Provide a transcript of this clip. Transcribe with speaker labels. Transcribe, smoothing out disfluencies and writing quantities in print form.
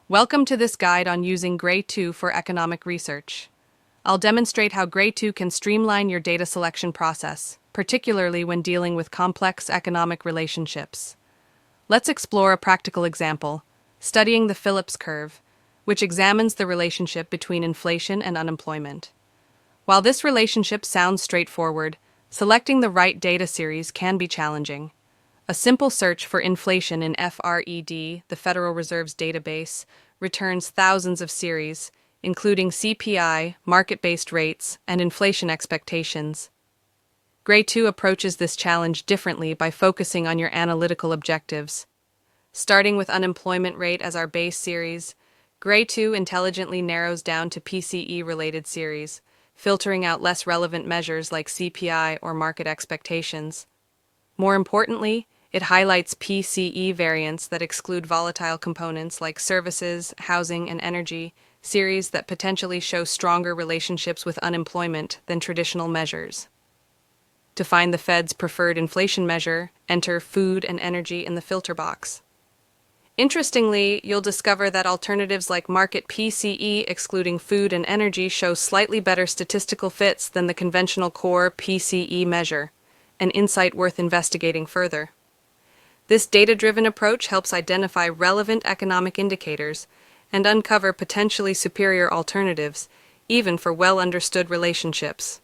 Speaker 1: Welcome to this guide on using Graytoo for economic research. I'll demonstrate how Graytoo can streamline your data selection process, particularly when dealing with complex economic relationships. Let's explore a practical example, studying the Phillips curve, which examines the relationship between inflation and unemployment. While this relationship sounds straightforward, selecting the right data series can be challenging. A simple search for inflation in FRED, the Federal Reserve's database, returns thousands of series, including CPI, market-based rates, and inflation expectations. Graytoo approaches this challenge differently by focusing on your analytical objectives. Starting with unemployment rate as our base series, Graytoo intelligently narrows down to PCE-related series, filtering out less relevant measures like CPI or market expectations. More importantly, it highlights PCE variants that exclude volatile components like services, housing, and energy, series that potentially show stronger relationships with unemployment than traditional measures. To find the Fed's preferred inflation measure, enter food and energy in the filter box. Interestingly, you'll discover that alternatives like market PCE excluding food and energy show slightly better statistical fits than the conventional core PCE measure, an insight worth investigating further. This data-driven approach helps identify relevant economic indicators and uncover potentially superior alternatives, even for well-understood relationships.